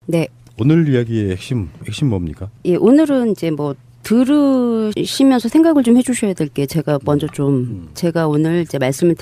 네. 오늘 이야기의 핵심 뭡니까? 예, 오늘은 이제 뭐 들으시면서 생각을 좀 해주셔야 될 게 제가 먼저 좀 제가 오늘 이제 말씀을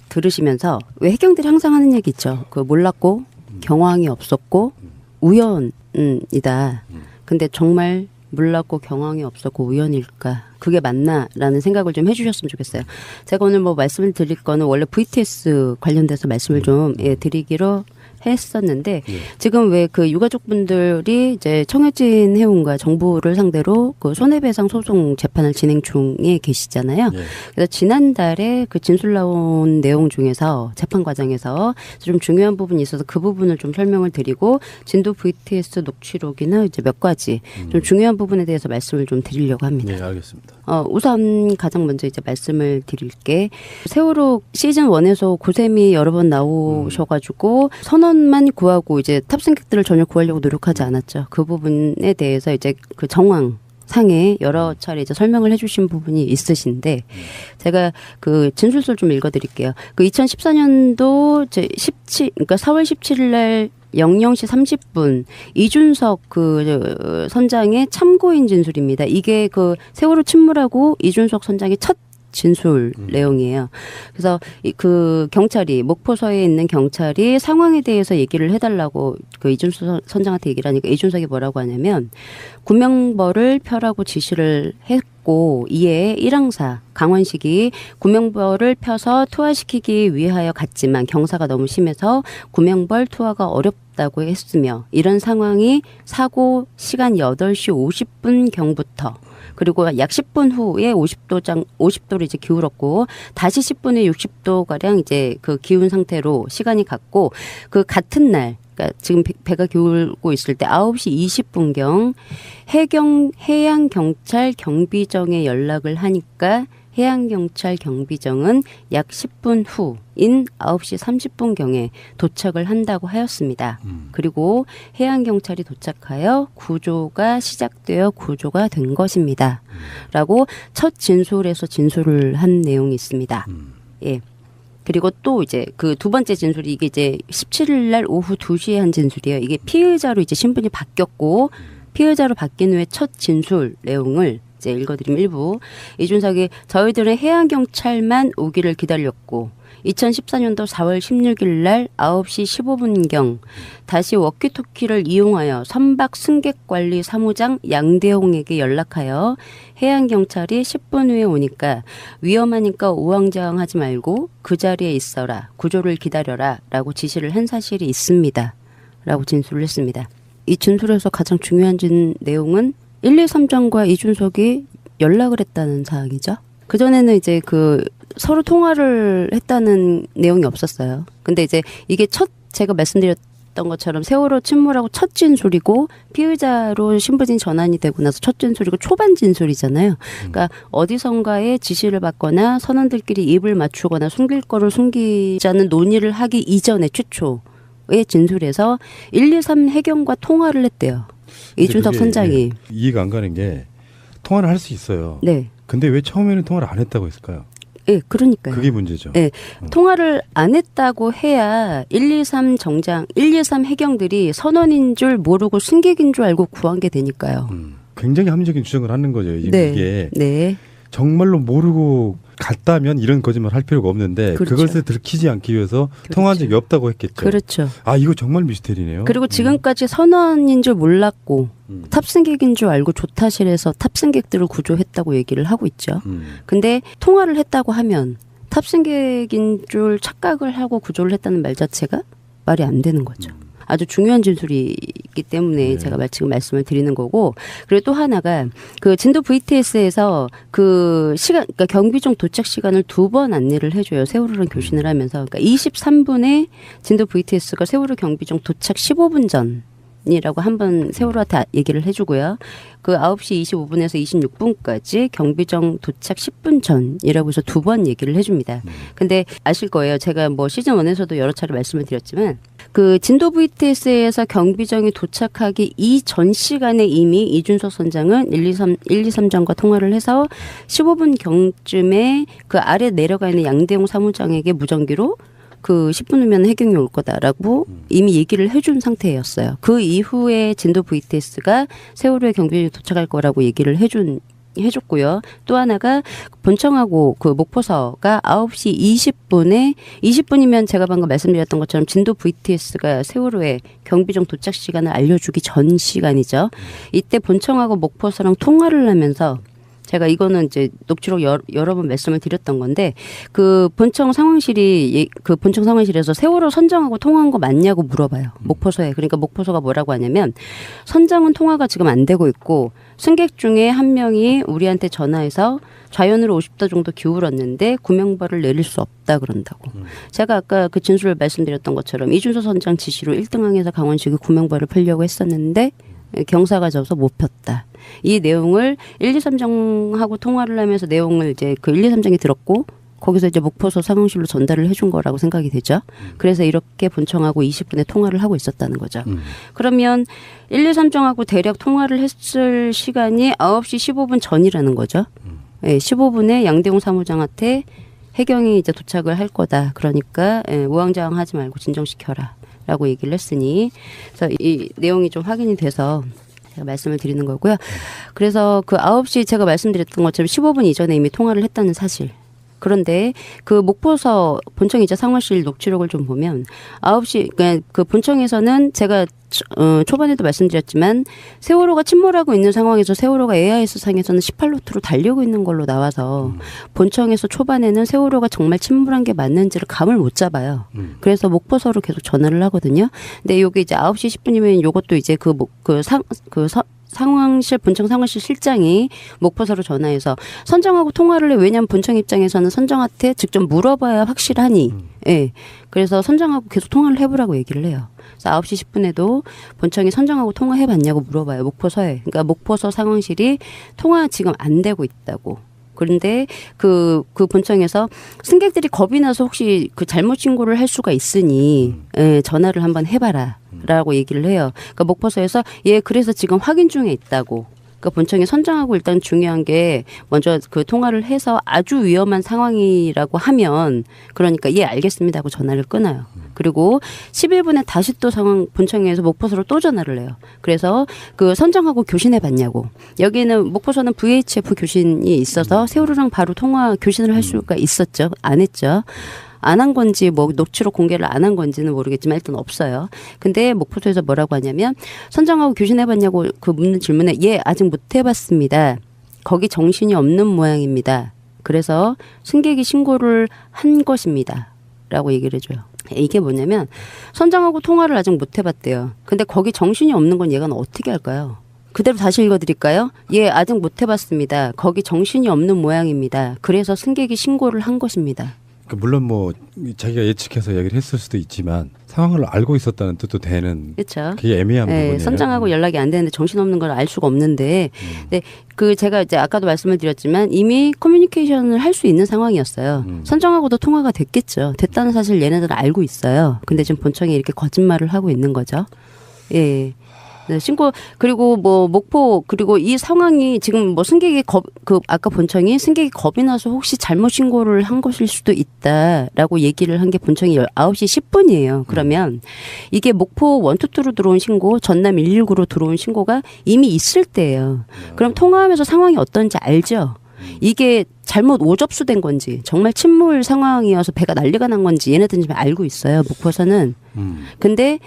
들으시면서 왜 해경들이 항상 하는 얘기 있죠. 그 몰랐고 경황이 없었고 우연이다. 근데 정말 몰랐고 경황이 없었고 우연일까? 그게 맞나라는 생각을 좀 해주셨으면 좋겠어요. 제가 오늘 뭐 말씀을 드릴 거는 원래 VTS 관련돼서 말씀을 좀 드리기로 했었는데 지금 왜 그 유가족분들이 이제 청해진 해운과 정부를 상대로 그 손해배상 소송 재판을 진행 중에 계시잖아요. 그래서 지난달에 그 진술 나온 내용 중에서 재판 과정에서 좀 중요한 부분이 있어서 그 부분을 좀 설명을 드리고 진도 VTS 녹취록이나 이제 몇 가지 좀 중요한 부분에 대해서 말씀을 좀 드리려고 합니다. 네, 알겠습니다. 우선 가장 먼저 이제 말씀을 드릴게 세월호 시즌 1에서 고샘이 여러 번 나오셔가지고 선원만 구하고 이제 탑승객들을 전혀 구하려고 노력하지 않았죠. 그 부분에 대해서 이제 그 정황 상에 여러 차례 이제 설명을 해주신 부분이 있으신데 제가 그 진술서를 좀 읽어드릴게요. 그 2014년도 그러니까 4월 17일 날 00시 30분 이준석 그 선장의 참고인 진술입니다. 이게 그 세월호 침몰하고 이준석 선장의 첫 진술 내용이에요. 그래서 그 경찰이 목포서에 있는 경찰이 상황에 대해서 얘기를 해달라고 그 이준석 선장한테 얘기를 하니까 이준석이 뭐라고 하냐면 구명벌을 펴라고 지시를 했고 이에 일항사 강원식이 구명벌을 펴서 투하시키기 위하여 갔지만 경사가 너무 심해서 구명벌 투하가 어렵다고 했으며 이런 상황이 사고 시간 8시 50분 경부터 그리고 약 10분 후에 50도로 이제 기울었고 다시 10분 후에 60도 가량 이제 그 기운 상태로 시간이 갔고 그 같은 날 그러니까 지금 배가 기울고 있을 때 9시 20분경 해양경찰 경비정에 연락을 하니까 해양경찰 경비정은 약 10분 후인 9시 30분경에 도착을 한다고 하였습니다. 그리고 해양경찰이 도착하여 구조가 시작되어 구조가 된 것입니다. 라고 첫 진술에서 진술을 한 내용이 있습니다. 예. 그리고 또 이제 그 두 번째 진술이 이게 이제 17일 날 오후 2시에 한 진술이에요. 이게 피의자로 이제 신분이 바뀌었고 피의자로 바뀐 후에 첫 진술 내용을 이제 읽어드리면 일부 이준석이 저희들은 해양경찰만 오기를 기다렸고 2014년도 4월 16일 날 9시 15분경 다시 워키토키를 이용하여 선박 승객관리 사무장 양대홍에게 연락하여 해양경찰이 10분 후에 오니까 위험하니까 우왕좌왕하지 말고 그 자리에 있어라 구조를 기다려라 라고 지시를 한 사실이 있습니다 라고 진술을 했습니다. 이 진술에서 가장 중요한 내용은 123장과 이준석이 연락을 했다는 사항이죠. 그전에는 이제 그 서로 통화를 했다는 내용이 없었어요. 근데 이제 이게 제가 말씀드렸던 것처럼 세월호 침몰하고 첫 진술이고 피의자로 신분이 전환이 되고 나서 첫 진술이고 초반 진술이잖아요. 그러니까 어디선가에 지시를 받거나 선원들끼리 입을 맞추거나 숨길 거를 숨기자는 논의를 하기 이전에 최초의 진술에서 123 해경과 통화를 했대요. 이준석 선장이. 이해가 안 가는 게 통화를 할 수 있어요. 네. 근데 왜 처음에는 통화를 안 했다고 했을까요? 예, 그러니까요. 그게 문제죠. 예. 통화를 안 했다고 해야 123 해경들이 선원인 줄 모르고 승객인 줄 알고 구한 게 되니까요. 굉장히 합리적인 주장을 하는 거죠. 네. 이게 네. 정말로 모르고 갔다면 이런 거짓말 할 필요가 없는데 그렇죠. 그것을 들키지 않기 위해서 그렇죠. 통화한 적이 없다고 했겠죠. 그렇죠. 아, 이거 정말 미스테리네요. 그리고 지금까지 선원인 줄 몰랐고 탑승객인 줄 알고 조타실에서 탑승객들을 구조했다고 얘기를 하고 있죠. 근데 통화를 했다고 하면 탑승객인 줄 착각을 하고 구조를 했다는 말 자체가 말이 안 되는 거죠. 아주 중요한 진술이기 때문에 제가 지금 말씀을 드리는 거고, 그리고 또 하나가 그 진도 VTS에서 그 시간, 그러니까 경비정 도착 시간을 2번 안내를 해줘요. 세월호랑 교신을 하면서. 그러니까 23분에 진도 VTS가 세월호 경비정 도착 15분 전. 이라고 한번 세월호한테 얘기를 해주고요. 그 9시 25분에서 26분까지 경비정 도착 10분 전이라고 해서 2번 얘기를 해줍니다. 근데 아실 거예요. 제가 뭐 시즌 1에서도 여러 차례 말씀을 드렸지만 그 진도 VTS에서 경비정이 도착하기 이전 시간에 이미 이준석 선장은 123장과 통화를 해서 15분 경쯤에 그 아래 내려가 있는 양대홍 사무장에게 무전기로 그 10분 후면 해경이 올 거다라고 이미 얘기를 해준 상태였어요. 그 이후에 진도 VTS가 세월호에 경비정이 도착할 거라고 얘기를 해줬고요. 또 하나가 본청하고 그 목포서가 9시 20분이면 제가 방금 말씀드렸던 것처럼 진도 VTS가 세월호에 경비정 도착 시간을 알려주기 전 시간이죠. 이때 본청하고 목포서랑 통화를 하면서 제가 이거는 이제 녹취록 여러 번 말씀을 드렸던 건데 그 본청 상황실에서 세월호 선장하고 통화한 거 맞냐고 물어봐요. 목포서에. 그러니까 목포서가 뭐라고 하냐면 선장은 통화가 지금 안 되고 있고 승객 중에 한 명이 우리한테 전화해서 좌연으로 50도 정도 기울었는데 구명발을 내릴 수 없다 그런다고. 제가 아까 그 진술을 말씀드렸던 것처럼 이준서 선장 지시로 1등항에서 강원식이 구명발을 펴려고 했었는데 경사가 져서 못 폈다. 이 내용을 1, 2, 3정하고 통화를 하면서 내용을 이제 그 1, 2, 3정이 들었고 거기서 이제 목포서 상황실로 전달을 해준 거라고 생각이 되죠. 그래서 이렇게 본청하고 20분에 통화를 하고 있었다는 거죠. 그러면 1, 2, 3정하고 대략 통화를 했을 시간이 9시 15분 전이라는 거죠. 네, 15분에 양대웅 사무장한테 해경이 이제 도착을 할 거다. 그러니까 우왕좌왕하지 말고 진정시켜라. 라고 얘기를 했으니 그래서 이 내용이 좀 확인이 돼서 제가 말씀을 드리는 거고요. 그래서 그 9시 제가 말씀드렸던 것처럼 15분 이전에 이미 통화를 했다는 사실. 그런데 그 목포서 본청 이자 상황실 녹취록을 좀 보면 9시 그러니까 그 본청에서는 제가 초반에도 말씀드렸지만 세월호가 침몰하고 있는 상황에서 세월호가 AIS 상에서는 18노트로 달리고 있는 걸로 나와서 본청에서 초반에는 세월호가 정말 침몰한 게 맞는지를 감을 못 잡아요. 그래서 목포서로 계속 전화를 하거든요. 근데 여기 이제 9시 10분이면 요것도 이제 상황실 본청 상황실 실장이 목포서로 전화해서 선장하고 통화를 해. 왜냐하면 본청 입장에서는 선장한테 직접 물어봐야 확실하니. 예. 그래서 선장하고 계속 통화를 해보라고 얘기를 해요. 그래서 9시 10분에도 본청이 선장하고 통화해봤냐고 물어봐요. 목포서에. 그러니까 목포서 상황실이 통화 지금 안 되고 있다고. 그런데 그 본청에서 승객들이 겁이 나서 혹시 그 잘못 신고를 할 수가 있으니 전화를 한번 해봐라라고 얘기를 해요. 그러니까 목포서에서 그래서 지금 확인 중에 있다고. 그러니까 본청이 선장하고 일단 중요한 게 먼저 그 통화를 해서 아주 위험한 상황이라고 하면 그러니까 알겠습니다 하고 전화를 끊어요. 그리고 11분에 다시 또 본청에서 목포서로 또 전화를 해요. 그래서 그 선장하고 교신해 봤냐고. 여기는 목포서는 VHF 교신이 있어서 세월호랑 바로 통화 교신을 할 수가 있었죠. 안 했죠. 안 한 건지 뭐 녹취록 공개를 안 한 건지는 모르겠지만 일단 없어요. 근데 목포소에서 뭐라고 하냐면 선장하고 교신해봤냐고 그 묻는 질문에 아직 못 해봤습니다. 거기 정신이 없는 모양입니다. 그래서 승객이 신고를 한 것입니다. 라고 얘기를 해줘요. 이게 뭐냐면 선장하고 통화를 아직 못 해봤대요. 근데 거기 정신이 없는 건 얘가 어떻게 할까요? 그대로 다시 읽어드릴까요? 아직 못 해봤습니다. 거기 정신이 없는 모양입니다. 그래서 승객이 신고를 한 것입니다. 물론 뭐 자기가 예측해서 얘기를 했을 수도 있지만 상황을 알고 있었다는 뜻도 되는. 그렇죠. 그게 애매한 부분이에요. 선장하고 연락이 안 되는데 정신없는 걸 알 수가 없는데, 근데 그 제가 이제 아까도 말씀을 드렸지만 이미 커뮤니케이션을 할 수 있는 상황이었어요. 선장하고도 통화가 됐겠죠. 됐다는 사실 얘네들은 알고 있어요. 근데 지금 본청이 이렇게 거짓말을 하고 있는 거죠. 예. 네, 신고 그리고 뭐 목포 그리고 이 상황이 지금 뭐 승객이 아까 본청이 승객이 겁이 나서 혹시 잘못 신고를 한 것일 수도 있다라고 얘기를 한 게 본청이 9시 10분이에요. 그러면 이게 목포 122로 들어온 신고, 전남 119로 들어온 신고가 이미 있을 때예요. 그럼 통화하면서 상황이 어떤지 알죠. 이게 잘못 오접수된 건지 정말 침몰 상황이어서 배가 난리가 난 건지 얘네들은 지금 알고 있어요. 목포에서는. 근데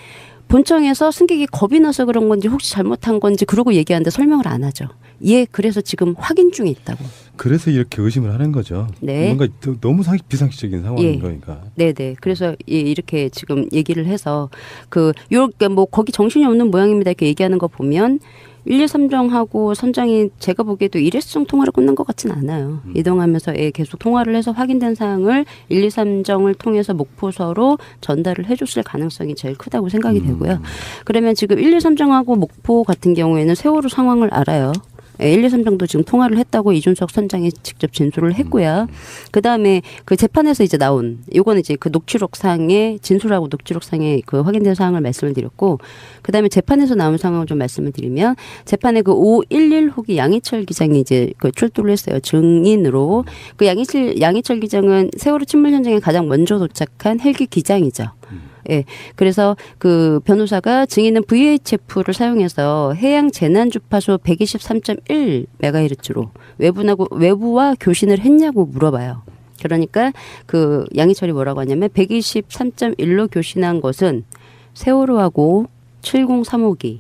본청에서 승객이 겁이 나서 그런 건지 혹시 잘못한 건지 그러고 얘기하는데 설명을 안 하죠. 그래서 지금 확인 중에 있다고. 그래서 이렇게 의심을 하는 거죠. 네. 뭔가 너무 비상식적인 상황인 거니까. 네네. 그래서 이렇게 지금 얘기를 해서 요렇게 뭐 거기 정신이 없는 모양입니다 이렇게 얘기하는 거 보면 1, 2, 3정하고 선장이 제가 보기에도 일회성 통화를 끝난 것 같지는 않아요. 이동하면서 계속 통화를 해서 확인된 사항을 1, 2, 3정을 통해서 목포서로 전달을 해줬을 가능성이 제일 크다고 생각이 되고요. 그러면 지금 1, 2, 3정하고 목포 같은 경우에는 세월호 상황을 알아요. 1, 2, 3정도 지금 통화를 했다고 이준석 선장이 직접 진술을 했고요. 그 다음에 그 재판에서 이제 나온 이거는 이제 그 녹취록상의 진술하고 녹취록상의 그 확인된 사항을 말씀을 드렸고, 그 다음에 재판에서 나온 상황을 좀 말씀을 드리면, 재판에 그 511호기 양희철 기장이 이제 그 출두를 했어요. 증인으로. 그 양희철 기장은 세월호 침몰 현장에 가장 먼저 도착한 헬기 기장이죠. 예. 그래서 그 변호사가 증인은 VHF를 사용해서 해양 재난 주파수 123.1MHz로 외부와 교신을 했냐고 물어봐요. 그러니까 그 양희철이 뭐라고 하냐면 123.1로 교신한 것은 세월호하고 703호기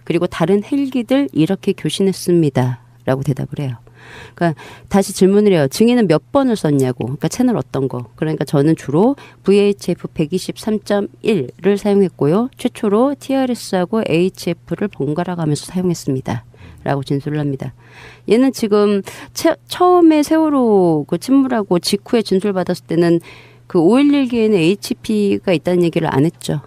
그리고 다른 헬기들 이렇게 교신했습니다라고 대답을 해요. 그러니까 다시 질문을 해요. 증인은 몇 번을 썼냐고. 그러니까 채널 어떤 거. 그러니까 저는 주로 VHF 123.1를 사용했고요. 최초로 TRS하고 HF를 번갈아 가면서 사용했습니다. 라고 진술을 합니다. 얘는 지금 처음에 세월호 그 침몰하고 직후에 진술 받았을 때는 그 511기에는 HP가 있다는 얘기를 안 했죠.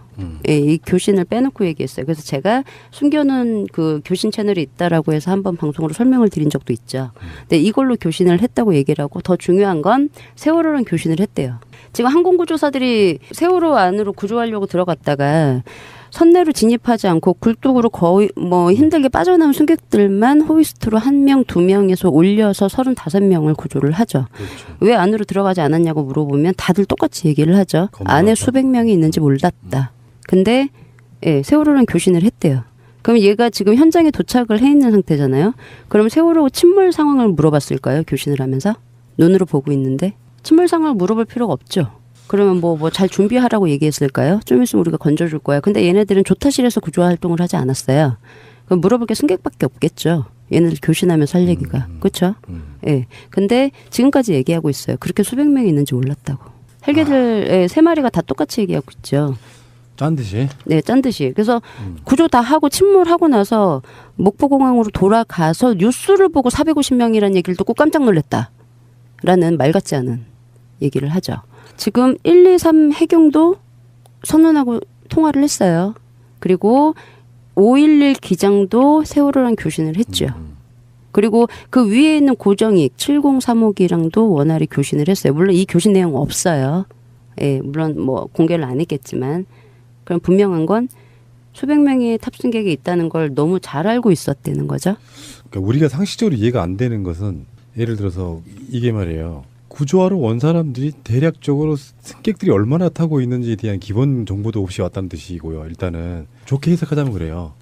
예, 이 교신을 빼놓고 얘기했어요. 그래서 제가 숨겨놓은 그 교신 채널이 있다라고 해서 한번 방송으로 설명을 드린 적도 있죠. 근데 이걸로 교신을 했다고 얘기를 하고, 더 중요한 건 세월호랑 교신을 했대요. 지금 항공구조사들이 세월호 안으로 구조하려고 들어갔다가 선내로 진입하지 않고 굴뚝으로 거의 뭐 힘들게 빠져나온 승객들만 호이스트로 1명, 2명에서 올려서 35명을 구조를 하죠. 그렇죠. 왜 안으로 들어가지 않았냐고 물어보면 다들 똑같이 얘기를 하죠. 안에 수백 명이 있는지 몰랐다. 근데 예, 세월호랑 교신을 했대요. 그럼 얘가 지금 현장에 도착을 해 있는 상태잖아요. 그럼 세월호 침몰 상황을 물어봤을까요? 교신을 하면서? 눈으로 보고 있는데. 침몰 상황을 물어볼 필요가 없죠. 그러면 뭐 잘 준비하라고 얘기했을까요? 좀 있으면 우리가 건져줄 거야. 근데 얘네들은 조타실에서 구조 활동을 하지 않았어요. 그럼 물어볼 게 승객밖에 없겠죠. 얘네들 교신하면서 할 얘기가. 그렇죠? 예. 근데 지금까지 얘기하고 있어요. 그렇게 수백 명이 있는지 몰랐다고. 헬기들 3마리가 다 똑같이 얘기하고 있죠. 짠 듯이? 네, 짠 듯이. 그래서 구조 다 하고 침몰하고 나서 목포공항으로 돌아가서 뉴스를 보고 450명이라는 얘기를 듣고 깜짝 놀랐다라는 말 같지 않은 얘기를 하죠. 지금 1, 2, 3 해경도 선언하고 통화를 했어요. 그리고 511 기장도 세월호랑 교신을 했죠. 그리고 그 위에 있는 고정익 703호기랑도 원활히 교신을 했어요. 물론 이 교신 내용 없어요. 예, 물론 뭐 공개를 안 했겠지만, 그럼 분명한 건 수백 명의 탑승객이 있다는 걸 너무 잘 알고 있었다는 거죠. 그러니까 우리가 상식적으로 이해가 안 되는 것은, 예를 들어서 이게 말이에요. 구조하러 온 사람들이 대략적으로 승객들이 얼마나 타고 있는지에 대한 기본 정보도 없이 왔다는 뜻이고요. 일단은 좋게 해석하자면 그래요.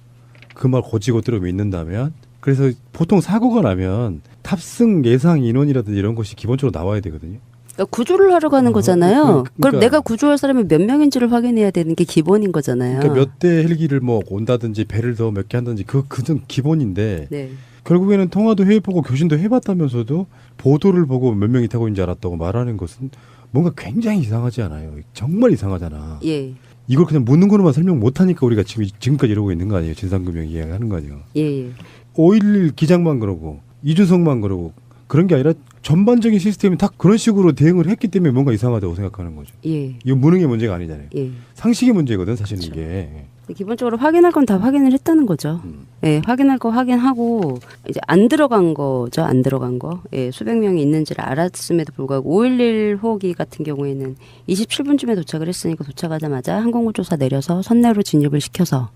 그 말 고지고대로 믿는다면, 그래서 보통 사고가 나면 탑승 예상 인원이라든지 이런 것이 기본적으로 나와야 되거든요. 그러니까 구조를 하러 가는 거잖아요. 그럼 내가 구조할 사람이 몇 명인지를 확인해야 되는 게 기본인 거잖아요. 그러니까 몇 대 헬기를 뭐 온다든지 배를 더 몇 개 한다든지 그건 기본인데, 네. 결국에는 통화도 해보고 교신도 해봤다면서도 보도를 보고 몇 명이 타고 있는 줄 알았다고 말하는 것은 뭔가 굉장히 이상하지 않아요? 정말 이상하잖아. 예. 이걸 그냥 묻는 거로만 설명 못하니까 우리가 지금까지 이러고 있는 거 아니에요? 진상규명 이야기하는 거 아니에요? 예. 511 기장만 그러고 이준석만 그러고 그런 게 아니라 전반적인 시스템이 다 그런 식으로 대응을 했기 때문에 뭔가 이상하다고 생각하는 거죠. 예. 이거 무능의 문제가 아니잖아요. 예. 상식의 문제거든 사실은. 그렇죠. 이게. 기본적으로 확인할 건 다 확인을 했다는 거죠. 예, 확인할 거 확인하고 이제 안 들어간 거죠. 안 들어간 거. 예, 수백 명이 있는지를 알았음에도 불구하고 511호기 같은 경우에는 27분쯤에 도착을 했으니까 도착하자마자 항공구조사 내려서 선내로 진입을 시켜서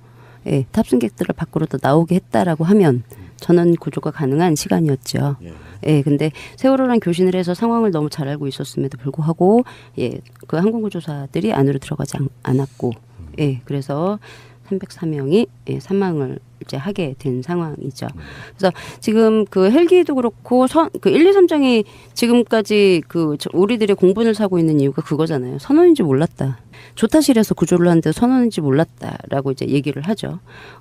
예, 탑승객들을 밖으로 더 나오게 했다라고 하면 전원 구조가 가능한 시간이었죠. 예, 근데 세월호랑 교신을 해서 상황을 너무 잘 알고 있었음에도 불구하고 예, 그 항공구조사들이 안으로 들어가지 않았고 예, 그래서 304명이 예, 사망을 이제 하게 된 상황이죠. 그래서 지금 그 헬기도 그렇고 그 1, 2, 3장이 지금까지 그 우리들의 공분을 사고 있는 이유가 그거잖아요. 선원인지 몰랐다. 조타실에서 구조를 하는데 선원인지 몰랐다라고 이제 얘기를 하죠.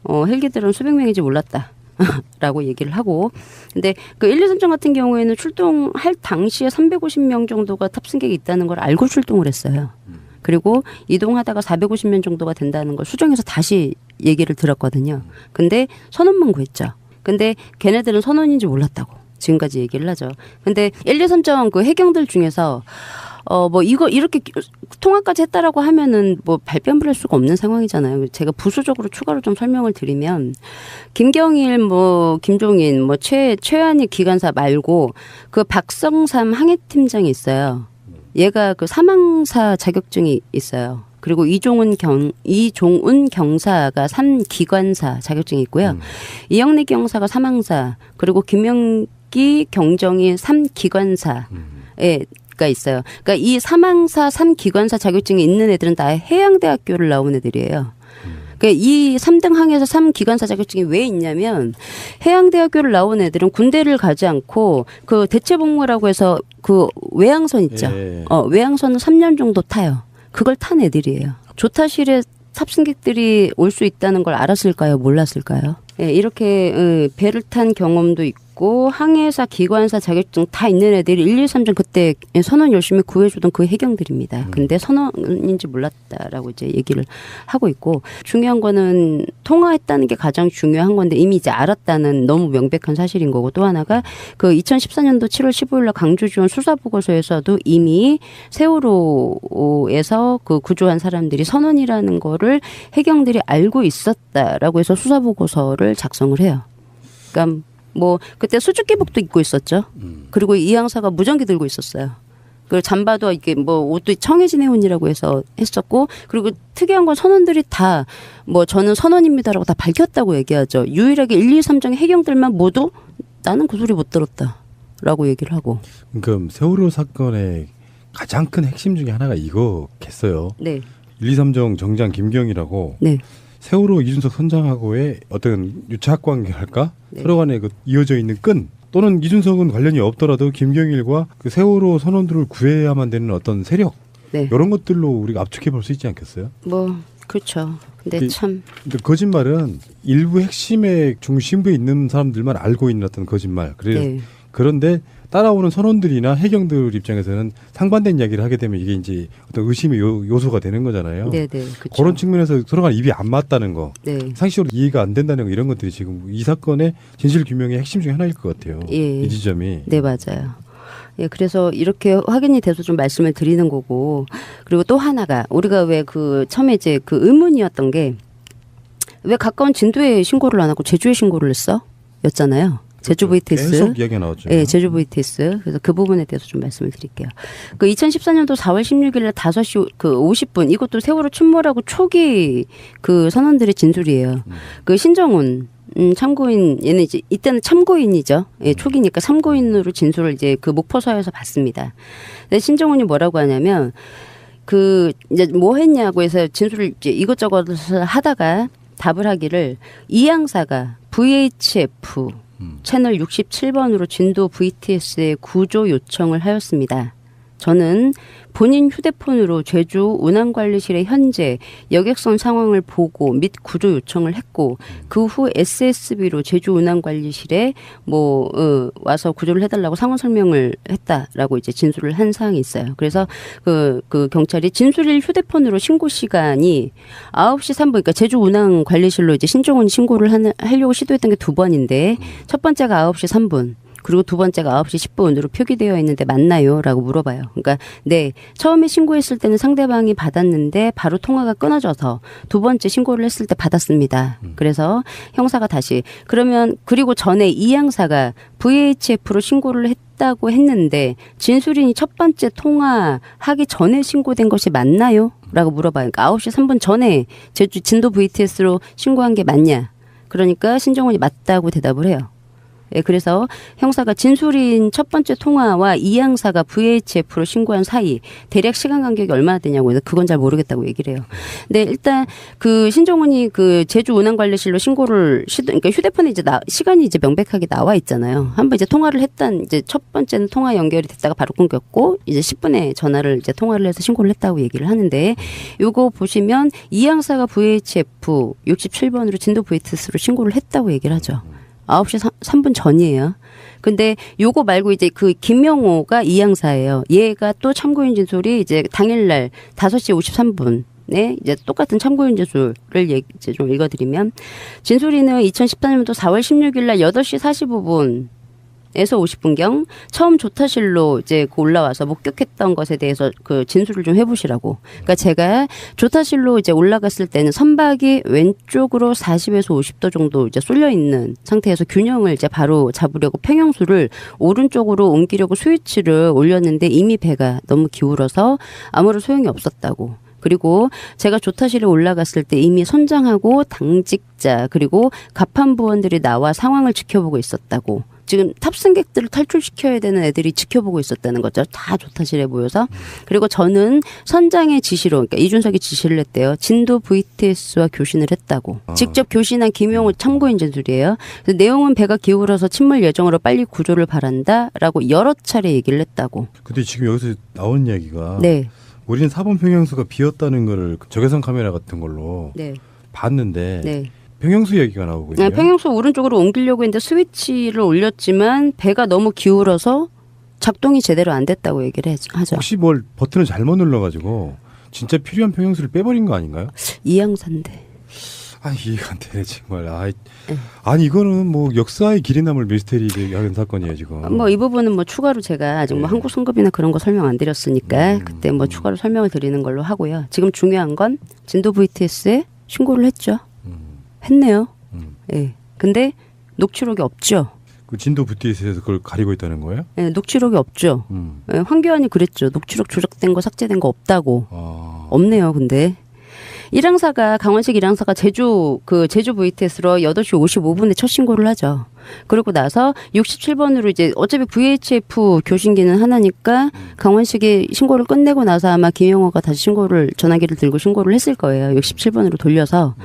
헬기들은 수백 명인지 몰랐다. 라고 얘기를 하고, 근데 그 1, 2, 3장 같은 경우에는 출동할 당시에 350명 정도가 탑승객이 있다는 걸 알고 출동을 했어요. 그리고 이동하다가 450명 정도가 된다는 걸 수정해서 다시 얘기를 들었거든요. 근데 선원만 구했죠. 근데 걔네들은 선원인지 몰랐다고 지금까지 얘기를 하죠. 근데 1, 2, 3정 그 해경들 중에서 뭐 이거 이렇게 통화까지 했다라고 하면은 뭐 발뺌을 할 수가 없는 상황이잖아요. 제가 부수적으로 추가로 좀 설명을 드리면 김경일 뭐 김종인 뭐 최한희 기관사 말고 그 박성삼 항해팀장이 있어요. 얘가 그 사망사 자격증이 있어요. 그리고 이종훈 경사가 3기관사 자격증이 있고요. 이영래 경사가 사망사, 그리고 김영기 경정이 3기관사에 가 있어요. 그러니까 이 사망사 3기관사 자격증이 있는 애들은 다 해양대학교를 나온 애들이에요. 그러니까 이 3등 항에서 3기관사 자격증이 왜 있냐면 해양대학교를 나온 애들은 군대를 가지 않고 그 대체복무라고 해서 그 외항선 있죠. 예. 외항선을 3년 정도 타요. 그걸 탄 애들이에요. 조타실에 탑승객들이 올 수 있다는 걸 알았을까요? 몰랐을까요? 예, 이렇게 배를 탄 경험도 있고 항해사, 기관사 자격증 다 있는 애들이 1, 2, 3정 그때 선원 열심히 구해주던 그 해경들입니다. 근데 선원인지 몰랐다라고 이제 얘기를 하고 있고, 중요한 거는 통화했다는 게 가장 중요한 건데 이미 이제 알았다는 너무 명백한 사실인 거고, 또 하나가 그 2014년도 7월 15일 날 광주지원 수사보고서에서도 이미 세월호에서 그 구조한 사람들이 선원이라는 거를 해경들이 알고 있었다라고 해서 수사보고서를 작성을 해요. 그러니까 뭐 그때 수주기복도 입고 있었죠. 그리고 이 양사가 무전기 들고 있었어요. 그리고 잠바도 이게 뭐 옷도 청해진 해운이라고 해서 했었고, 그리고 특이한 건 선원들이 다 뭐 저는 선원입니다라고 다 밝혔다고 얘기하죠. 유일하게 1, 2, 3정 해경들만 모두 나는 그 소리 못 들었다라고 얘기를 하고. 그럼 세월호 사건의 가장 큰 핵심 중에 하나가 이거겠어요. 네. 1, 2, 3정 정장 김경이라고. 네. 세월호 이준석 선장하고의 어떤 유착 관계랄까? 네. 서로 간에 그 이어져 있는 끈, 또는 이준석은 관련이 없더라도 김경일과 그 세월호 선원들을 구해야만 되는 어떤 세력, 네. 이런 것들로 우리가 압축해 볼 수 있지 않겠어요? 뭐 그렇죠. 근데 참. 근데 거짓말은 일부 핵심의 중심부에 있는 사람들만 알고 있는 어떤 거짓말. 네. 그런데 따라오는 선원들이나 해경들 입장에서는 상반된 이야기를 하게 되면 이게 이제 어떤 의심의 요소가 되는 거잖아요. 네네. 그렇죠. 그런 측면에서 서로 간 입이 안 맞다는 거, 네. 상식적으로 이해가 안 된다는 거, 이런 것들이 지금 이 사건의 진실 규명의 핵심 중에 하나일 것 같아요. 예. 이 지점이. 네, 맞아요. 예, 그래서 이렇게 확인이 돼서 좀 말씀을 드리는 거고, 그리고 또 하나가 우리가 왜 그 처음에 이제 그 의문이었던 게 왜 가까운 진도에 신고를 안 하고 제주에 신고를 했어? 였잖아요. 제주 VTS. 계속 이야기가 나왔죠. 네, 제주 VTS. 그래서 그 부분에 대해서 좀 말씀을 드릴게요. 그 2014년도 4월 16일 날 5시 그 50분, 이것도 세월호 침몰하고 초기 그 선원들의 진술이에요. 그 신정훈 참고인, 얘는 이제 이때는 참고인이죠. 예, 초기니까 참고인으로 진술을 이제 그 목포서에서 받습니다. 근데 신정훈이 뭐라고 하냐면 그 이제 뭐 했냐고 해서 진술을 이제 이것저것 하다가 답을 하기를, 이 양사가 VHF 채널 67번으로 진도 VTS에 구조 요청을 하였습니다. 저는 본인 휴대폰으로 제주 운항관리실의 현재 여객선 상황을 보고 및 구조 요청을 했고, 그 후 SSB로 제주 운항관리실에 와서 구조를 해달라고 상황 설명을 했다라고 이제 진술을 한 사항이 있어요. 그래서 그 경찰이 진술일 휴대폰으로 신고 시간이 9시 3분, 그러니까 제주 운항관리실로 이제 신종훈 신고를 하려고 시도했던 게 2번인데, 첫 번째가 9시 3분. 그리고 두 번째가 9시 10분으로 표기되어 있는데 맞나요? 라고 물어봐요. 그러니까 네, 처음에 신고했을 때는 상대방이 받았는데 바로 통화가 끊어져서 두 번째 신고를 했을 때 받았습니다. 그래서 형사가 다시, 그러면 그리고 전에 이 양사가 VHF로 신고를 했다고 했는데 진술인이 첫 번째 통화하기 전에 신고된 것이 맞나요? 라고 물어봐요. 그러니까 9시 3분 전에 제주 진도 VTS로 신고한 게 맞냐? 그러니까 신정훈이 맞다고 대답을 해요. 예, 그래서 형사가 진술인 첫 번째 통화와 이 양사가 VHF로 신고한 사이 대략 시간 간격이 얼마나 되냐고 해서 그건 잘 모르겠다고 얘기를 해요. 근데 일단 그 신정훈이 그 제주 운항관리실로 신고를 그러니까 휴대폰에 이제 시간이 이제 명백하게 나와 있잖아요. 한번 이제 통화를 했던, 이제 첫 번째는 통화 연결이 됐다가 바로 끊겼고 이제 10분에 전화를 이제 통화를 해서 신고를 했다고 얘기를 하는데, 요거 보시면 이 양사가 VHF 67번으로 진도 VTS로 신고를 했다고 얘기를 하죠. 9시 3분 전이에요. 근데 요거 말고 이제 그 김명호가 이 양사예요. 얘가 또 참고인 진술이 이제 당일날 5시 53분에 이제 똑같은 참고인 진술을 이제 좀 읽어드리면, 진술인은 2014년도 4월 16일 날 8시 45분 에서 50분경 처음 조타실로 이제 올라와서 목격했던 것에 대해서 그 진술을 좀 해보시라고. 그러니까 제가 조타실로 이제 올라갔을 때는 선박이 왼쪽으로 40에서 50도 정도 이제 쏠려 있는 상태에서 균형을 이제 바로 잡으려고 평형수를 오른쪽으로 옮기려고 스위치를 올렸는데 이미 배가 너무 기울어서 아무런 소용이 없었다고. 그리고 제가 조타실에 올라갔을 때 이미 선장하고 당직자 그리고 갑판부원들이 나와 상황을 지켜보고 있었다고. 지금 탑승객들을 탈출시켜야 되는 애들이 지켜보고 있었다는 거죠. 다 조타실에 모여서. 그리고 저는 선장의 지시로, 그러니까 이준석이 지시를 했대요. 진도 VTS와 교신을 했다고. 직접 교신한 김용우 참고인 진술이에요. 내용은 배가 기울어서 침몰 예정으로 빨리 구조를 바란다라고 여러 차례 얘기를 했다고. 근데 지금 여기서 나온 이야기가 네. 우리는 4번 평형수가 비었다는 걸 적외선 카메라 같은 걸로 네. 봤는데 네. 평형수 얘기가 나오거든요. 네, 평형수 오른쪽으로 옮기려고 했는데 스위치를 올렸지만 배가 너무 기울어서 작동이 제대로 안 됐다고 얘기를 하죠. 혹시 뭘 버튼을 잘못 눌러가지고 진짜 필요한 평형수를 빼버린 거 아닌가요? 이양사인데. 이해가 안 되네 정말. 아니 이거는 뭐 역사의 길이 남을 미스테리 하는 사건이에요 지금. 뭐 이 부분은 뭐 추가로 제가 아직 뭐 한국 성급이나 그런 거 설명 안 드렸으니까 그때 뭐 추가로 설명을 드리는 걸로 하고요. 지금 중요한 건 진도 VTS에 신고를 했죠. 했네요. 예. 근데 녹취록이 없죠. 그 진도 VTS에서 그걸 가리고 있다는 거예요? 예, 녹취록이 없죠. 예, 황교안이 그랬죠. 녹취록 조작된 거 삭제된 거 없다고. 없네요. 근데 일항사가 강원식 일항사가 제주 VTS로 8시 55분에 첫 신고를 하죠. 그러고 나서 67번으로 이제 어차피 VHF 교신기는 하나니까 강원식이 신고를 끝내고 나서 아마 김영호가 다시 전화기를 들고 신고를 했을 거예요. 67번으로 돌려서.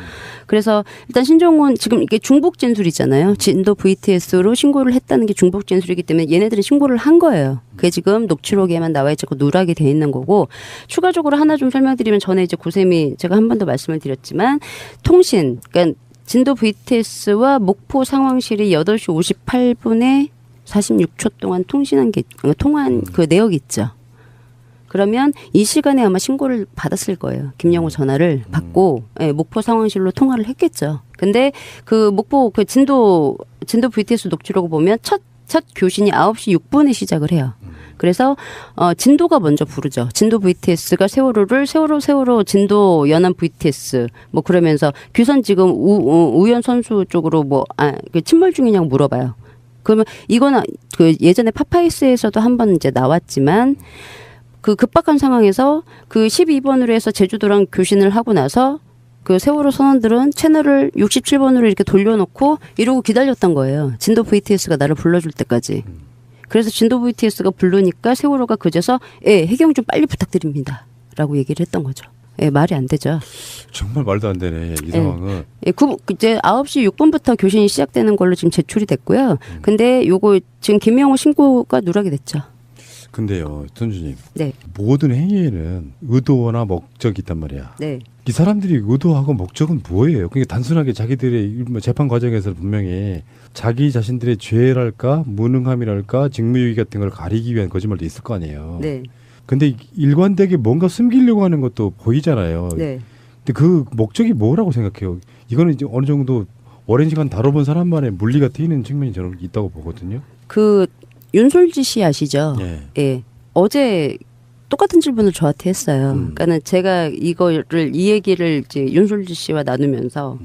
그래서 일단 신종훈 지금 이게 중복 진술이잖아요. 진도 VTS로 신고를 했다는 게 중복 진술이기 때문에 얘네들은 신고를 한 거예요. 그게 지금 녹취록에만 나와 있고 누락이 돼 있는 거고 추가적으로 하나 좀 설명드리면 전에 이제 고쌤이 제가 한 번 더 말씀을 드렸지만 통신 그러니까 진도 VTS와 목포 상황실이 8시 58분에 46초 동안 통화한 그 내역이 있죠. 그러면 이 시간에 아마 신고를 받았을 거예요. 김영호 전화를 받고 목포 상황실로 통화를 했겠죠. 근데 그 목포 그 진도 VTS 녹취록을 보면 첫 교신이 9시 6분에 시작을 해요. 그래서 진도가 먼저 부르죠. 진도 VTS가 세월호 진도 연안 VTS 뭐 그러면서 규선 지금 우연 선수 쪽으로 그 침몰 중이냐고 물어봐요. 그러면 이거는 그 예전에 파파이스에서도 한번 이제 나왔지만 그 급박한 상황에서 그 12번으로 해서 제주도랑 교신을 하고 나서 그 세월호 선원들은 채널을 67번으로 이렇게 돌려놓고 이러고 기다렸던 거예요. 진도 VTS가 나를 불러줄 때까지. 그래서 진도 VTS가 부르니까 세월호가 그제서 해경 좀 빨리 부탁드립니다. 라고 얘기를 했던 거죠. 말이 안 되죠. 정말 말도 안 되네. 이 상황은. 이제 9시 6분부터 교신이 시작되는 걸로 지금 제출이 됐고요. 근데 요거 지금 김명호 신고가 누락이 됐죠. 근데요, 선주님. 네. 모든 행위에는 의도나 목적이 있단 말이야. 네. 이 사람들이 의도하고 목적은 뭐예요? 그게 단순하게 자기들의 재판 과정에서 분명히 자기 자신들의 죄랄까, 무능함이랄까, 직무유기 같은 걸 가리기 위한 거짓말도 있을 거 아니에요. 네. 근데 일관되게 뭔가 숨기려고 하는 것도 보이잖아요. 네. 근데 그 목적이 뭐라고 생각해요? 이거는 이제 어느 정도 오랜 시간 다뤄본 사람만의 물리가 트이는 측면이 저는 있다고 보거든요. 그 윤솔지 씨 아시죠? 예. 예. 어제 똑같은 질문을 저한테 했어요. 그러니까는 제가 이 얘기를 이제 윤솔지 씨와 나누면서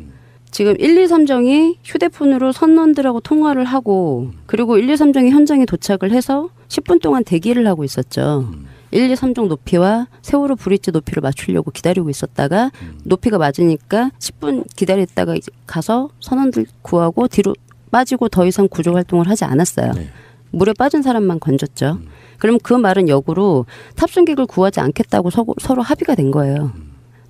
지금 123정이 휴대폰으로 선원들하고 통화를 하고 그리고 123정이 현장에 도착을 해서 10분 동안 대기를 하고 있었죠. 123정 높이와 세월호 브릿지 높이를 맞추려고 기다리고 있었다가 높이가 맞으니까 10분 기다렸다가 이제 가서 선원들 구하고 뒤로 빠지고 더 이상 구조 활동을 하지 않았어요. 네. 물에 빠진 사람만 건졌죠. 그럼 그 말은 역으로 탑승객을 구하지 않겠다고 서로 합의가 된 거예요.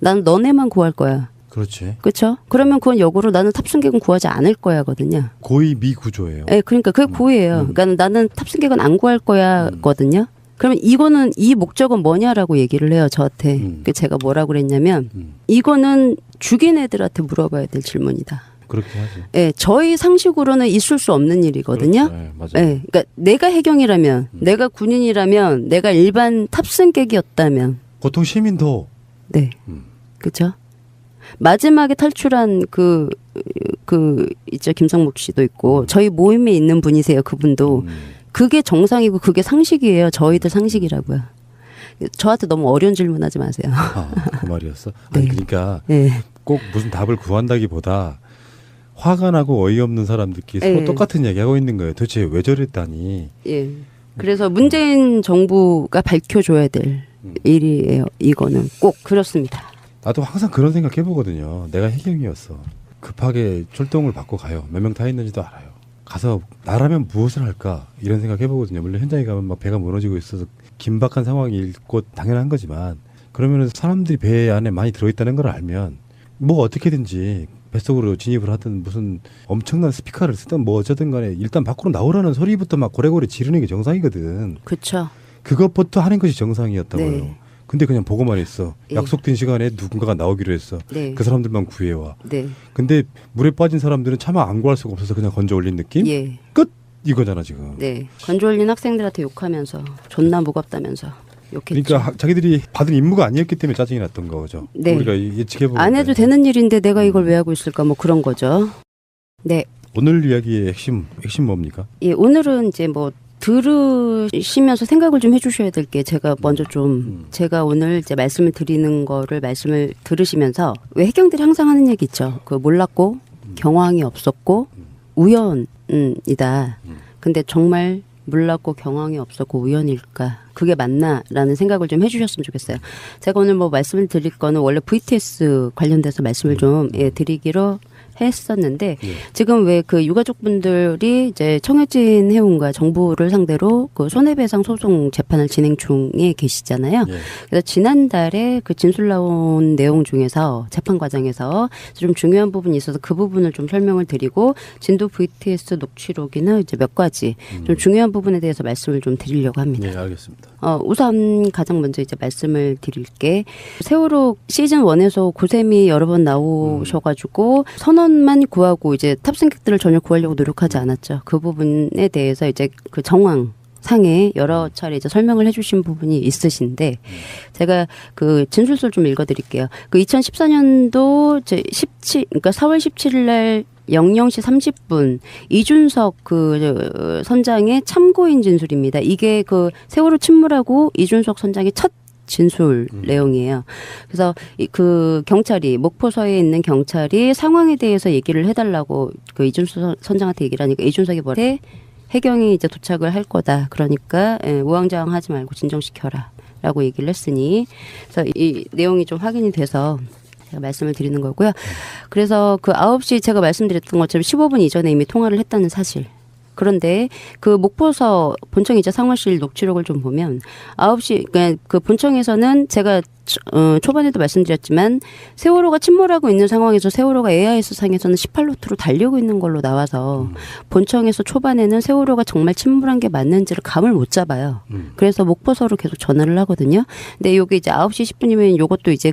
나는 너네만 구할 거야. 그렇지. 그렇죠? 그러면 그건 역으로 나는 탑승객은 구하지 않을 거야거든요. 고의 미구조예요. 네, 그러니까 그게 고의예요. 그러니까 나는 탑승객은 안 구할 거야거든요. 그러면 이거는 이 목적은 뭐냐라고 얘기를 해요 저한테. 제가 뭐라고 그랬냐면 이거는 죽인 애들한테 물어봐야 될 질문이다. 그렇게 하죠. 네, 저희 상식으로는 있을 수 없는 일이거든요. 그렇죠. 네, 맞아요. 네, 그러니까 내가 해경이라면, 내가 군인이라면, 내가 일반 탑승객이었다면, 보통 시민도. 네, 그렇죠. 마지막에 탈출한 그 그 있죠. 김성목 씨도 있고 저희 모임에 있는 분이세요. 그분도 그게 정상이고 그게 상식이에요. 저희들 상식이라고요. 저한테 너무 어려운 질문하지 마세요. 그 말이었어. 네. 아니 그러니까 네. 꼭 무슨 답을 구한다기보다 화가 나고 어이없는 사람들끼리 서로 네. 똑같은 얘기하고 있는 거예요. 도대체 왜 저랬다니. 예. 그래서 문재인 정부가 밝혀줘야 될 일이에요. 이거는 꼭 그렇습니다. 나도 항상 그런 생각 해보거든요. 내가 해경이었어. 급하게 출동을 받고 가요. 몇 명 타 있는지도 알아요. 가서 나라면 무엇을 할까 이런 생각 해보거든요. 물론 현장에 가면 막 배가 무너지고 있어서 긴박한 상황일 것 당연한 거지만 그러면은 사람들이 배 안에 많이 들어있다는 걸 알면 뭐 어떻게든지 뱃속으로 진입을 하든 무슨 엄청난 스피커를 쓰든 뭐 어쩌든 간에 일단 밖으로 나오라는 소리부터 막 고래고래 지르는 게 정상이거든. 그렇죠. 그것부터 하는 것이 정상이었다고요. 네. 근데 그냥 보고만 있어. 예. 약속된 시간에 누군가가 나오기로 했어. 네. 그 사람들만 구해와. 네. 근데 물에 빠진 사람들은 차마 안 구할 수가 없어서 그냥 건져 올린 느낌? 예. 끝! 이거잖아 지금. 네. 건조 올린 학생들한테 욕하면서 존나 무겁다면서 욕했죠. 그러니까 자기들이 받은 임무가 아니었기 때문에 짜증이 났던 거죠. 네. 우리가 예측해보면 안 해도 되는 일인데 내가 이걸 왜 하고 있을까 뭐 그런 거죠. 네. 오늘 이야기의 핵심 뭡니까? 예, 오늘은 이제 뭐 들으시면서 생각을 좀 해주셔야 될 게 제가 먼저 좀 제가 오늘 이제 말씀을 드리는 거를 말씀을 들으시면서 왜 해경들이 항상 하는 얘기 있죠. 그 몰랐고 경황이 없었고 우연이다. 근데 정말 몰랐고 경황이 없었고 우연일까? 그게 맞나라는 생각을 좀 해주셨으면 좋겠어요. 제가 오늘 뭐 말씀을 드릴 거는 원래 VTS 관련돼서 말씀을 좀 드리기로 했었는데 지금 왜 그 유가족분들이 이제 청해진 해운과 정부를 상대로 그 손해배상 소송 재판을 진행 중에 계시잖아요. 그래서 지난달에 그 진술 나온 내용 중에서 재판 과정에서 좀 중요한 부분이 있어서 그 부분을 좀 설명을 드리고 진도 VTS 녹취록이나 이제 몇 가지 좀 중요한 부분에 대해서 말씀을 좀 드리려고 합니다. 네, 알겠습니다. 우선 가장 먼저 이제 말씀을 드릴게 세월호 시즌 1에서 고샘이 여러 번 나오셔가지고 선원만 구하고 이제 탑승객들을 전혀 구하려고 노력하지 않았죠. 그 부분에 대해서 이제 그 정황 상에 여러 차례 이제 설명을 해주신 부분이 있으신데 제가 그 진술서를 좀 읽어드릴게요. 그 2014년도 이제 17 그러니까 4월 17일 날 00시 30분 이준석 그 선장의 참고인 진술입니다. 이게 그 세월호 침몰하고 이준석 선장의 첫 진술 내용이에요. 그래서 그 경찰이 목포서에 있는 경찰이 상황에 대해서 얘기를 해달라고 그 이준석 선장한테 얘기를 하니까 이준석이 뭐래? 해경이 이제 도착을 할 거다. 그러니까 우왕좌왕하지 말고 진정시켜라라고 얘기를 했으니 그래서 이 내용이 좀 확인이 돼서 제가 말씀을 드리는 거고요. 그래서 그 9시 제가 말씀드렸던 것처럼 15분 이전에 이미 통화를 했다는 사실. 그런데 그 목포서 본청 이제 상황실 녹취록을 좀 보면 9시 그러니까 그 본청에서는 제가 초반에도 말씀드렸지만 세월호가 침몰하고 있는 상황에서 세월호가 AIS 상에서는 18노트로 달리고 있는 걸로 나와서 본청에서 초반에는 세월호가 정말 침몰한 게 맞는지를 감을 못 잡아요. 그래서 목포서로 계속 전화를 하거든요. 근데 여기 이제 9시 10분이면 요것도 이제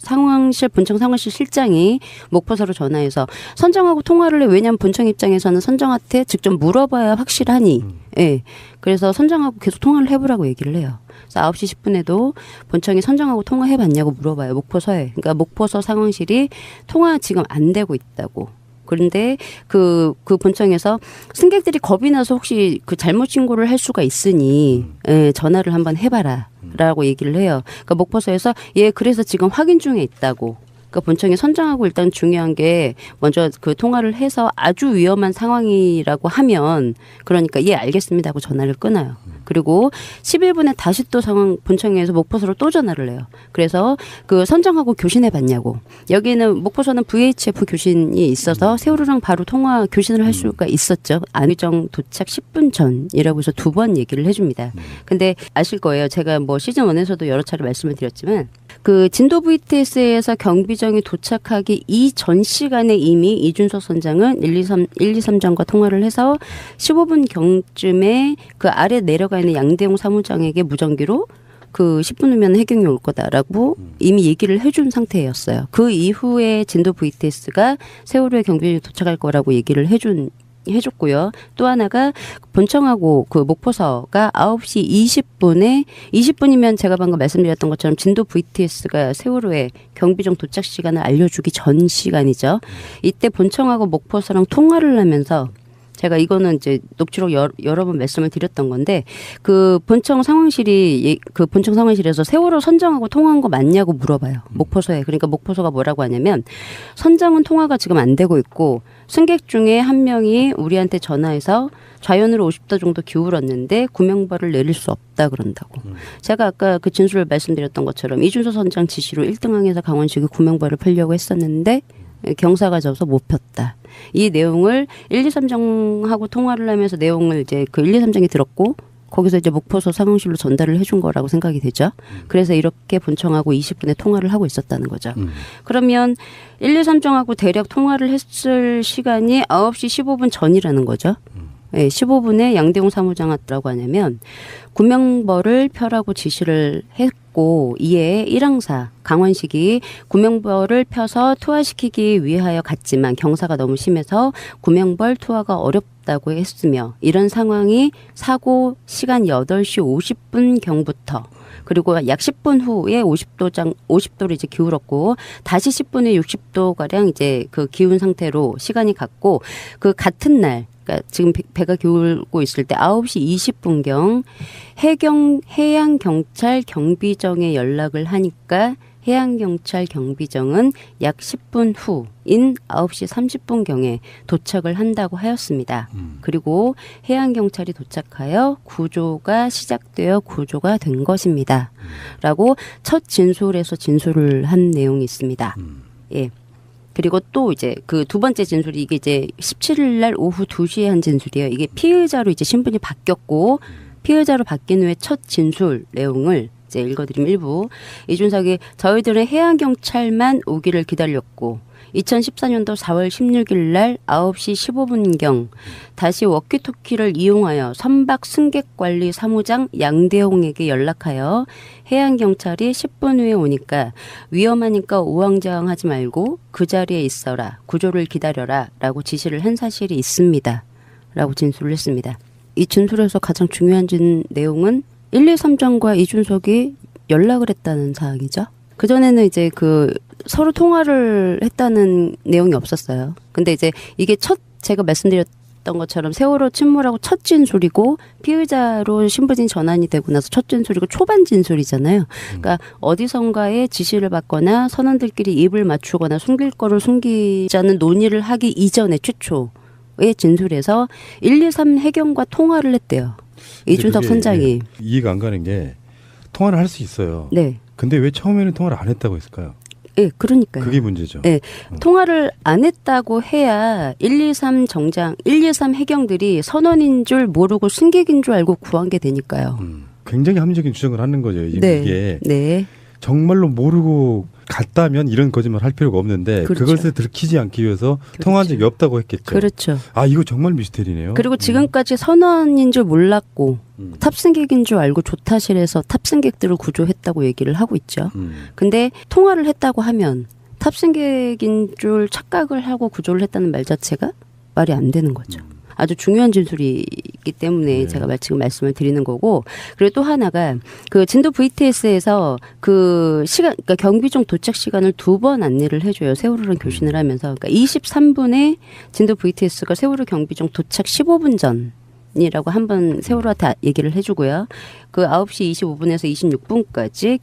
상황실 본청 상황실 실장이 목포서로 전화해서 선장하고 통화를 해. 왜냐하면 본청 입장에서는 선장한테 직접 물어봐야 확실하니. 예. 그래서 선장하고 계속 통화를 해보라고 얘기를 해요. 그래서 9시 10분에도 본청이 선장하고 통화해봤냐고 물어봐요. 목포서에. 그러니까 목포서 상황실이 통화 지금 안 되고 있다고. 그런데 그 본청에서 승객들이 겁이 나서 혹시 그 잘못 신고를 할 수가 있으니 전화를 한번 해봐라라고 얘기를 해요. 그러니까 목포서에서 그래서 지금 확인 중에 있다고. 그러니까 본청이 선장하고 일단 중요한 게 먼저 그 통화를 해서 아주 위험한 상황이라고 하면 그러니까 알겠습니다 하고 전화를 끊어요. 그리고 11분에 다시 또 상황 본청에서 목포서로 또 전화를 해요. 그래서 그 선장하고 교신해 봤냐고. 여기는 목포서는 VHF 교신이 있어서 세월호랑 바로 통화 교신을 할 수가 있었죠. 안의정 도착 10분 전이라고 해서 2번 얘기를 해줍니다. 근데 아실 거예요. 제가 뭐 시즌 1에서도 여러 차례 말씀을 드렸지만 그 진도 VTS에서 경비정이 도착하기 이전 시간에 이미 이준석 선장은 123장과 통화를 해서 15분 경쯤에 그 아래 내려가 있는 양대용 사무장에게 무전기로 그 10분 후면 해경이 올 거다라고 이미 얘기를 해준 상태였어요. 그 이후에 진도 VTS가 세월호에 경비정이 도착할 거라고 얘기를 해준 해줬고요. 또 하나가 본청하고 그 목포서가 9시 20분이면 제가 방금 말씀드렸던 것처럼 진도 VTS가 세월호의 경비정 도착 시간을 알려주기 전 시간이죠. 이때 본청하고 목포서랑 통화를 하면서 제가 이거는 이제 녹취록 여러 번 말씀을 드렸던 건데 그 본청 상황실에서 세월호 선장하고 통화한 거 맞냐고 물어봐요. 목포서에. 그러니까 목포서가 뭐라고 하냐면 선장은 통화가 지금 안 되고 있고 승객 중에 한 명이 우리한테 전화해서 좌연으로 50도 정도 기울었는데 구명벌을 내릴 수 없다 그런다고. 제가 아까 그 진술을 말씀드렸던 것처럼 이준서 선장 지시로 1등항에서 강원식이 구명벌을 펴려고 했었는데 경사가 져서 못 폈다. 이 내용을 1, 2, 3정하고 통화를 하면서 내용을 이제 그 1, 2, 3정이 들었고 거기서 이제 목포서 상황실로 전달을 해준 거라고 생각이 되죠. 그래서 이렇게 본청하고 20분에 통화를 하고 있었다는 거죠. 그러면 1, 2, 3정하고 대략 통화를 했을 시간이 9시 15분 전이라는 거죠. 네, 15분에 양대웅 사무장이라고 하냐면 구명벌을 펴라고 지시를 했고 이에 1항사 강원식이 구명벌을 펴서 투하시키기 위하여 갔지만 경사가 너무 심해서 구명벌 투하가 어렵다고 했으며 이런 상황이 사고 시간 8시 50분 경부터 그리고 약 10분 후에 50도를 이제 기울었고 다시 10분에 60도 가량 이제 그 기운 상태로 시간이 갔고 그 같은 날 그러니까 지금 배가 기울고 있을 때 9시 20분경 해양경찰 경비정에 연락을 하니까 해양경찰 경비정은 약 10분 후인 9시 30분경에 도착을 한다고 하였습니다. 그리고 해양경찰이 도착하여 구조가 시작되어 구조가 된 것입니다. 라고 첫 진술에서 진술을 한 내용이 있습니다. 예. 그리고 또 이제 그 두 번째 진술이 이게 이제 17일 날 오후 2시에 한 진술이에요. 이게 피의자로 이제 신분이 바뀌었고 피의자로 바뀐 후에 첫 진술 내용을 이제 읽어드리면 일부 이준석이 저희들은 해양경찰만 오기를 기다렸고 2014년도 4월 16일 날 9시 15분경 다시 워키토키를 이용하여 선박 승객관리 사무장 양대홍에게 연락하여 해양경찰이 10분 후에 오니까 위험하니까 우왕좌왕하지 말고 그 자리에 있어라. 구조를 기다려라. 라고 지시를 한 사실이 있습니다. 라고 진술을 했습니다. 이 진술에서 가장 중요한 내용은 1, 2, 3정과 이준석이 연락을 했다는 사항이죠. 그전에는 이제 그 서로 통화를 했다는 내용이 없었어요. 근데 이제 이게 제가 말씀드렸던 것처럼 세월호 침몰하고 첫 진술이고 피의자로 신분이 전환이 되고 나서 첫 진술이고 초반 진술이잖아요. 그러니까 어디선가에 지시를 받거나 선원들끼리 입을 맞추거나 숨길 거를 숨기자는 논의를 하기 이전에 최초의 진술에서 1, 2, 3 해경과 통화를 했대요. 이준석 선장이. 이해가 안 가는 게 통화를 할 수 있어요. 네. 근데 왜 처음에는 통화를 안 했다고 했을까요? 예, 그러니까요. 그게 문제죠. 예, 통화를 안 했다고 해야 1, 2, 3 해경들이 선원인 줄 모르고 승객인 줄 알고 구한 게 되니까요. 굉장히 합리적인 주장을 하는 거죠. 네. 이게 네. 정말로 모르고 갔다면 이런 거짓말 할 필요가 없는데 그렇죠. 그것을 들키지 않기 위해서 그렇죠. 통화한 적이 없다고 했겠죠. 그렇죠. 아, 이거 정말 미스테리네요. 그리고 지금까지 선원인 줄 몰랐고 탑승객인 줄 알고 조타실에서 탑승객들을 구조했다고 얘기를 하고 있죠. 근데 통화를 했다고 하면 탑승객인 줄 착각을 하고 구조를 했다는 말 자체가 말이 안 되는 거죠. 아주 중요한 진술이기 때문에 네. 제가 지금 말씀을 드리는 거고, 그리고 또 하나가 그 진도 VTS에서 그 시간, 그러니까 경비정 도착 시간을 2번 안내를 해줘요. 세월호랑 교신을 하면서. 그러니까 23분에 진도 VTS가 세월호 경비정 도착 15분 전. 이라고 한번 세월호한테 얘기를 해주고요. 그 9시 25분에서 26분까지